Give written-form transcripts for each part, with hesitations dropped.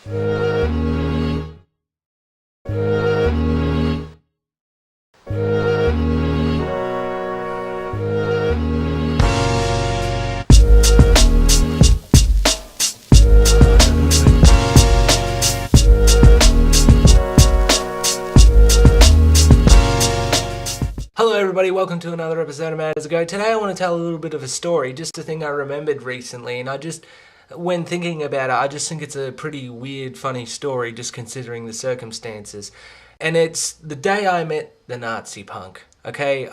Hello everybody, welcome to another episode of Matters Ago. Today I want to tell a little bit of a story, just a thing I remembered recently, and when thinking about it, I just think it's a pretty weird, funny story, just considering the circumstances. And it's the day I met the Nazi punk. Okay,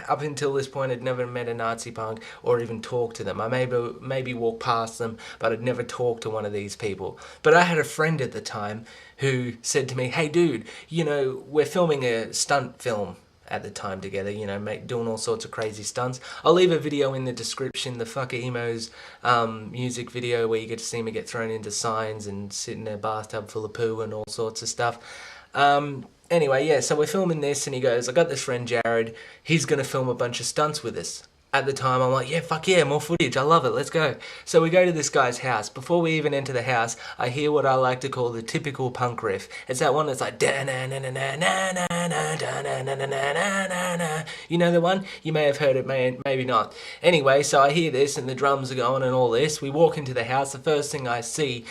up until this point, had never met a Nazi punk or even talked to them. I maybe walked past them, but I'd never talked to one of these people. But I had a friend at the time who said to me, "Hey dude, we're filming a stunt film at the time together, doing all sorts of crazy stunts. I'll leave a video in the description, the Fuck Emos music video where you get to see me get thrown into signs and sit in a bathtub full of poo and all sorts of stuff." Anyway, yeah, so we're filming this and he goes, "I got this friend Jared, he's going to film a bunch of stunts with us." At the time, I'm like, "Yeah, fuck yeah, more footage, I love it, let's go." So we go to this guy's house. Before we even enter the house, I hear what I like to call the typical punk riff. It's that one that's like, you know the one? You may have heard it, maybe not. Anyway, so I hear this and the drums are going and all this. We walk into the house, the first thing I see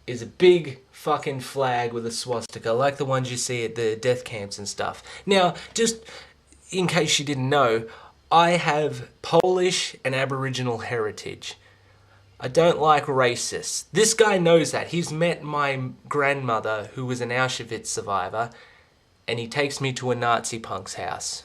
is a big fucking flag with a swastika, like the ones you see at the death camps and stuff. Now, just in case you didn't know, I have Polish and Aboriginal heritage. I don't like racists. This guy knows that. He's met my grandmother, who was an Auschwitz survivor, and he takes me to a Nazi punk's house.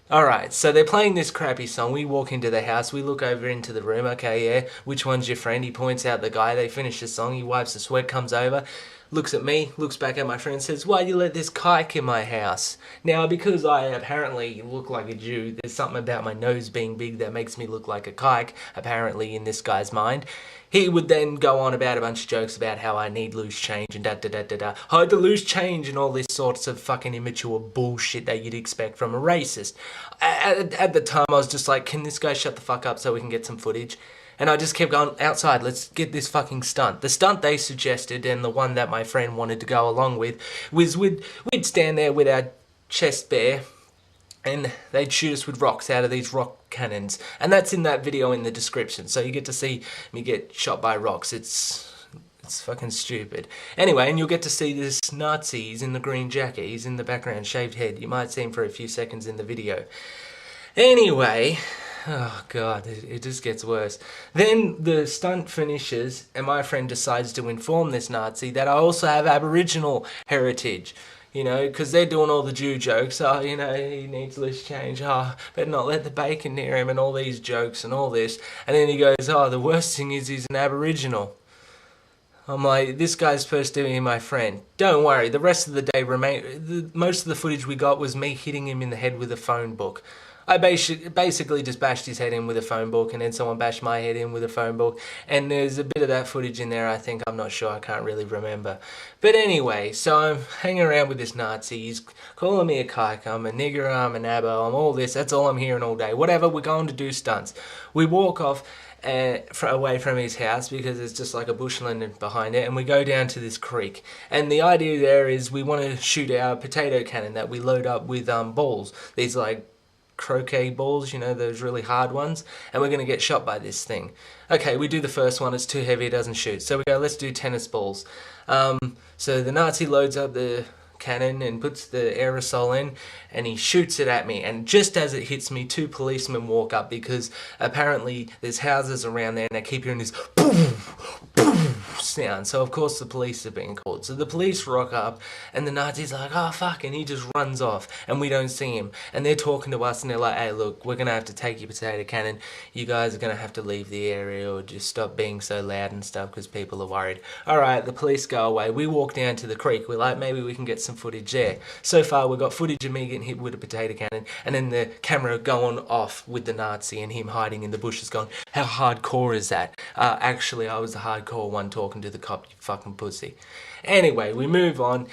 Alright, so they're playing this crappy song. We walk into the house, we look over into the room. Okay, yeah, which one's your friend? He points out the guy. They finish the song, he wipes the sweat, comes over, looks at me, looks back at my friend and says, "Why'd you let this kike in my house?" Now, because I apparently look like a Jew, there's something about my nose being big that makes me look like a kike, apparently in this guy's mind. He would then go on about a bunch of jokes about how I need loose change and da-da-da-da-da. Hide the loose change and all this sorts of fucking immature bullshit that you'd expect from a racist. At the time, I was just like, can this guy shut the fuck up so we can get some footage? And I just kept going, "Outside, let's get this fucking stunt." The stunt they suggested, and the one that my friend wanted to go along with, was we'd stand there with our chest bare, and they'd shoot us with rocks out of these rock cannons. And that's in that video in the description, so you get to see me get shot by rocks. It's fucking stupid. Anyway, and you'll get to see this Nazi. He's in the green jacket, he's in the background, shaved head. You might see him for a few seconds in the video. Anyway, oh god, it just gets worse. Then the stunt finishes and my friend decides to inform this Nazi that I also have Aboriginal heritage. Because they're doing all the Jew jokes. "Oh, he needs loose change. Oh, better not let the bacon near him," and all these jokes and all this. And then he goes, "Oh, the worst thing is he's an Aboriginal." I'm like, this guy's supposed to be my friend. Don't worry, the rest of the day most of the footage we got was me hitting him in the head with a phone book. I basically just bashed his head in with a phone book, and then someone bashed my head in with a phone book, and there's a bit of that footage in there, I think. I'm not sure, I can't really remember. But anyway, so I'm hanging around with this Nazi. He's calling me a kike, I'm a nigger, I'm an abo, I'm all this. That's all I'm hearing all day. Whatever, we're going to do stunts. We walk off away from his house because it's just like a bushland behind it, and we go down to this creek. And the idea there is we want to shoot our potato cannon that we load up with balls. These like croquet balls, those really hard ones, and we're going to get shot by this thing. Okay, we do the first one, it's too heavy, it doesn't shoot. So we go, let's do tennis balls. So the Nazi loads up the cannon and puts the aerosol in, and he shoots it at me, and just as it hits me, two policemen walk up, because apparently there's houses around there and they keep hearing this boom, boom sound. So of course the police are being called. So the police rock up and the Nazi's like, "Oh fuck," and he just runs off and we don't see him. And they're talking to us and they're like, "Hey look, we're gonna have to take your potato cannon. You guys are gonna have to leave the area or just stop being so loud and stuff because people are worried." Alright, the police go away. We walk down to the creek. We're like, maybe we can get some footage there. So far we've got footage of me getting hit with a potato cannon, and then the camera going off with the Nazi and him hiding in the bushes going, "How hardcore is that?" Actually, I was the hardcore one talking to the cop, you fucking pussy. Anyway, we move on.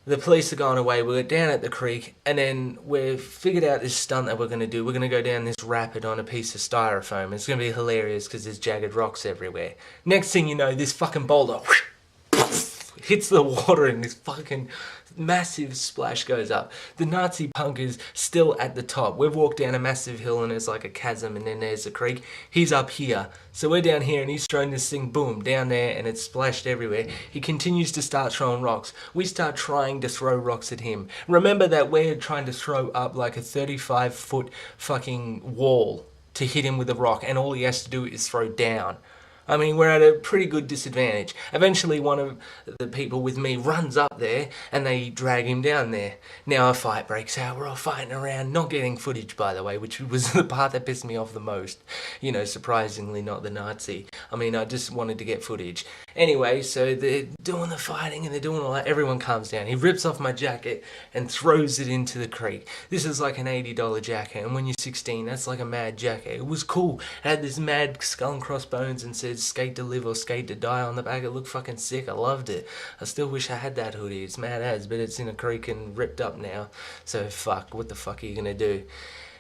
The police are gone away, we're down at the creek, and then we've figured out this stunt that we're going to do. We're going to go down this rapid on a piece of styrofoam. It's going to be hilarious because there's jagged rocks everywhere. Next thing you know, this fucking boulder hits the water and this fucking massive splash goes up. The Nazi punk is still at the top. We've walked down a massive hill and there's like a chasm and then there's a creek. He's up here. So we're down here and he's throwing this thing, boom, down there, and it's splashed everywhere. He continues to start throwing rocks. We start trying to throw rocks at him. Remember that we're trying to throw up like a 35-foot fucking wall to hit him with a rock, and all he has to do is throw down. I mean, we're at a pretty good disadvantage. Eventually, one of the people with me runs up there and they drag him down there. Now a fight breaks out. We're all fighting around, not getting footage, by the way, which was the part that pissed me off the most. You know, surprisingly, not the Nazi. I mean, I just wanted to get footage. Anyway, so they're doing the fighting and they're doing all that. Everyone calms down. He rips off my jacket and throws it into the creek. This is like an $80 jacket, and when you're 16, that's like a mad jacket. It was cool. It had this mad skull and crossbones and said skate to live or skate to die on the back. It looked fucking sick. I loved it. I still wish I had that hoodie. It's mad as, but it's in a creek and ripped up now. So fuck, what the fuck are you gonna do?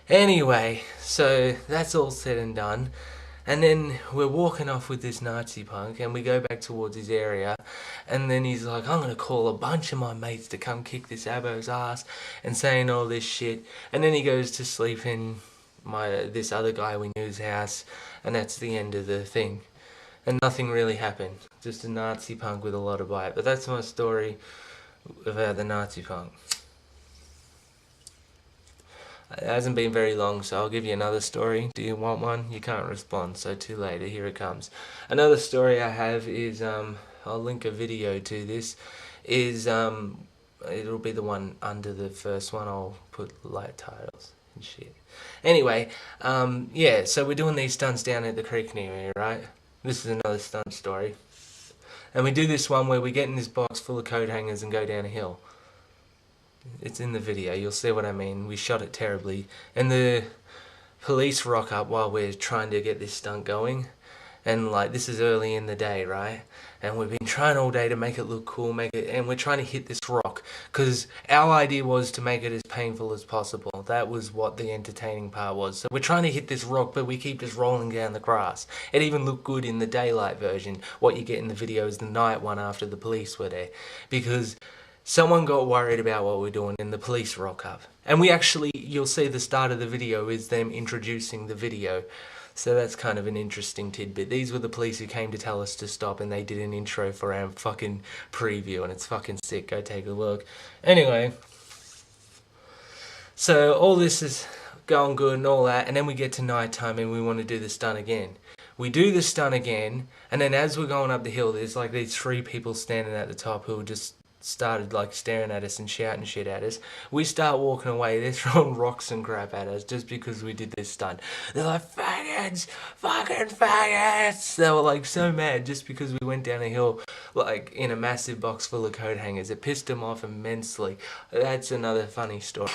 Anyway, so that's all said and done. And then we're walking off with this Nazi punk and we go back towards his area, and then he's like, I'm gonna call a bunch of my mates to come kick this abo's ass, and saying all this shit. And then he goes to sleep in this other guy we knew's house, and that's the end of the thing. And nothing really happened. Just a Nazi punk with a lot of bite. But that's my story about the Nazi punk. It hasn't been very long, so I'll give you another story. Do you want one? You can't respond, so too late. Here it comes. Another story I have is, I'll link a video to this, is, it'll be the one under the first one. I'll put light titles and shit. Anyway, yeah, so we're doing these stunts down at the creek near here, right? This is another stunt story. And we do this one where we get in this box full of coat hangers and go down a hill. It's in the video, you'll see what I mean. We shot it terribly. And the police rock up while we're trying to get this stunt going. And like, this is early in the day, right? And we've been trying all day to make it look cool, and we're trying to hit this rock. Because our idea was to make it as painful as possible. That was what the entertaining part was. So we're trying to hit this rock, but we keep just rolling down the grass. It even looked good in the daylight version. What you get in the video is the night one after the police were there. Because someone got worried about what we're doing and the police rock up. And we actually, you'll see the start of the video is them introducing the video. So that's kind of an interesting tidbit. These were the police who came to tell us to stop, and they did an intro for our fucking preview, and it's fucking sick. Go take a look. Anyway, so all this is going good and all that, and then we get to night time and we want to do the stunt again. We do the stunt again, and then as we're going up the hill, there's like these 3 people standing at the top who just started like staring at us and shouting shit at us. We start walking away, they're throwing rocks and crap at us just because we did this stunt. They're like, faggots, fucking faggots. They were like so mad just because we went down a hill like in a massive box full of coat hangers. It pissed them off immensely. That's another funny story.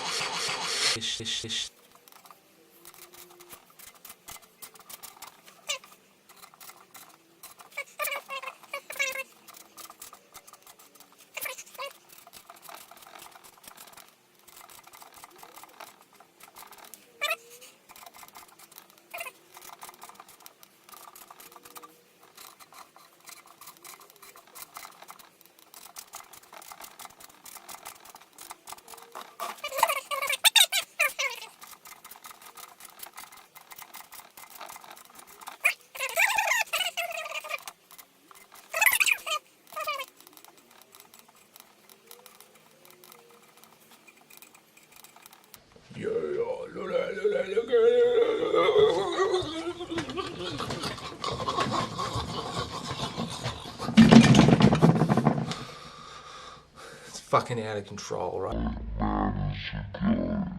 It's fucking out of control, right?